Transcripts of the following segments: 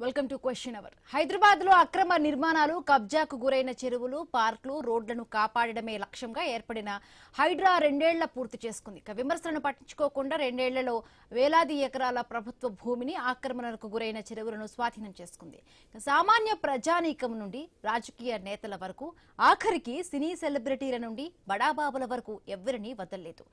Welcome to question hour. Hyderabad లో అక్రమ నిర్మాణాలు, కబ్జాకు గురైన చెరువులు, పార్కులు, రోడ్లను కాపాడడమే లక్ష్యంగా ఏర్పడిన హైడ్రా 2 ఏళ్ల పూర్తి చేసుకుంది. విమర్శలను పట్టించుకోకుండా 2 ఏళ్లలో వేలాది ఎకరాల ప్రభుత్వ భూమిని, ఆక్రమణలకు గురైన చెరువులను స్వాధీనం చేసుకుంది. సామాన్య ప్రజానీకం నుండి రాజకీయ నేతల వరకు, ఆఖరికి సినీ సెలబ్రిటీల నుండి బడాబాబుల వరకు ఎవ్వరినీ వదలలేదు.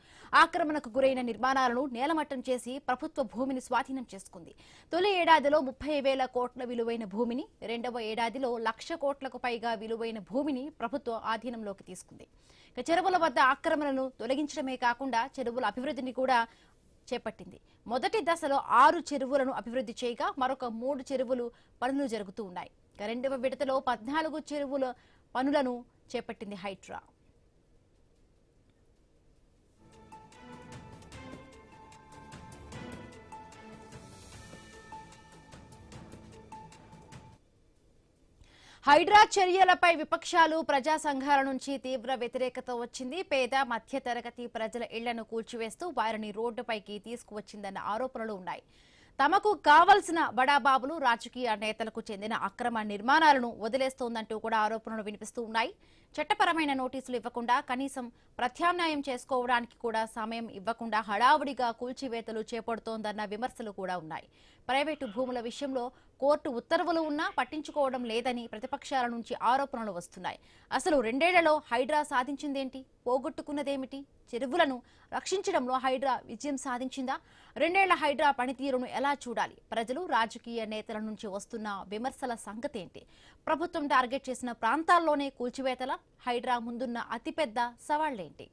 ఆక్రమణకు గురైన నిర్మాణాలను నేలమట్టం చేసి ప్రభుత్వ భూమిని స్వాధీనం చేసుకుంది. తొలి ఏడాదిలో 30,000 కోట్ల విలువైన భూమిని, రెండవ ఏడాదిలో 1,00,000 కోట్లకు పైగా విలువైన భూమిని ప్రభుత్వ ఆధీనంలోకి తీసుకుంది. చెరువుల వద్ద ఆక్రమణలను తొలగించడమే కాకుండా చెరువుల అభివృద్ధిని కూడా చేపట్టింది. మొదటి దశలో 6 చెరువులను అభివృద్ధి చేయగా మరొక 3 చెరువులు పనులు జరుగుతూ ఉన్నాయి. రెండవ విడతలో 14 చెరువుల పనులను చేపట్టింది హైడ్రా. హైడ్రా చర్యలపై విపక్షాలు, ప్రజా సంఘాల నుంచి తీవ్ర వ్యతిరేకత వచ్చింది. పేద, మధ్యతరగతి ప్రజల ఇళ్లను కూల్చివేస్తూ వారిని రోడ్డుపైకి తీసుకువచ్చిందన్న ఆరోపణలు ఉన్నాయి. తమకు కావలసిన బడాబాబులు, రాజకీయ నేతలకు చెందిన అక్రమ నిర్మాణాలను వదిలేస్తోందంటూ కూడా ఆరోపణలు వినిపిస్తూ ఉన్నాయి. చట్టపరమైన నోటీసులు ఇవ్వకుండా, కనీసం ప్రత్యామ్నాయం చేసుకోవడానికి కూడా సమయం ఇవ్వకుండా హడావుడిగా కూల్చివేతలు చేపడుతోందన్న విమర్శలు కూడా ఉన్నాయి. ప్రైవేటు భూముల విషయంలో కోర్టు ఉత్తర్వులు ఉన్నా పట్టించుకోవడం లేదని ప్రతిపక్షాల నుంచి ఆరోపణలు వస్తున్నాయి. అసలు 2 ఏళ్లలో హైడ్రా సాధించిందేంటి? పోగొట్టుకున్నదేమిటి? చెరువులను రక్షించడంలో హైడ్రా విజయం సాధించిందా? 2 ఏళ్ల హైడ్రా పనితీరును ఎలా చూడాలి? ప్రజలు, రాజకీయ నేతల నుంచి వస్తున్న విమర్శల సంగతేంటి? ప్రభుత్వం టార్గెట్ చేసిన ప్రాంతాల్లోనే కూల్చివేతల? హైడ్రా ముందున్న అతిపెద్ద సవాళ్లేంటి?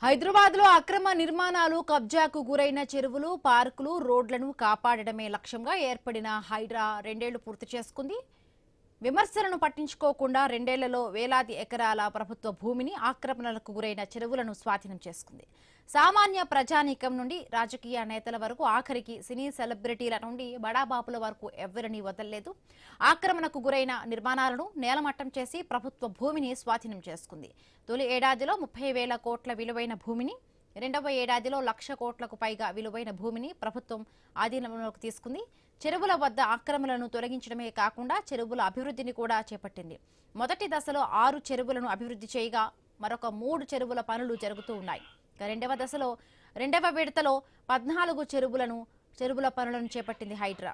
హైదరాబాద్ లో అక్రమ నిర్మాణాలు, కబ్జాకు గురైన చెరువులు, పార్కులు, రోడ్లను కాపాడడమే లక్ష్యంగా ఏర్పడిన హైడ్రా 2 ఏళ్లు పూర్తి చేసుకుంది. విమర్శలను పట్టించుకోకుండా 2 ఏళ్లలో వేలాది ఎకరాల ప్రభుత్వ భూమిని, ఆక్రమణలకు గురైన చెరువులను స్వాధీనం చేసుకుంది. సామాన్య ప్రజానీకం నుండి రాజకీయ నేతల వరకు, ఆఖరికి సినీ సెలబ్రిటీల నుండి బడాబాబుల వరకు ఎవ్వరినీ వదలలేదు. ఆక్రమణకు గురైన నిర్మాణాలను నేలమట్టం చేసి ప్రభుత్వ భూమిని స్వాధీనం చేసుకుంది. తొలి ఏడాదిలో 30,000 కోట్ల విలువైన భూమిని, రెండవ ఏడాదిలో 1,00,000 కోట్లకు పైగా విలువైన భూమిని ప్రభుత్వం ఆధీనంలోకి తీసుకుంది. చెరువుల వద్ద ఆక్రమణలను తొలగించడమే కాకుండా చెరువుల అభివృద్ధిని కూడా చేపట్టింది. మొదటి దశలో 6 చెరువులను అభివృద్ధి చేయగా మరొక 3 చెరువుల పనులు జరుగుతూ ఉన్నాయి. రెండవ విడతలో 14 చెరువుల పనులను చేపట్టింది హైడ్రా.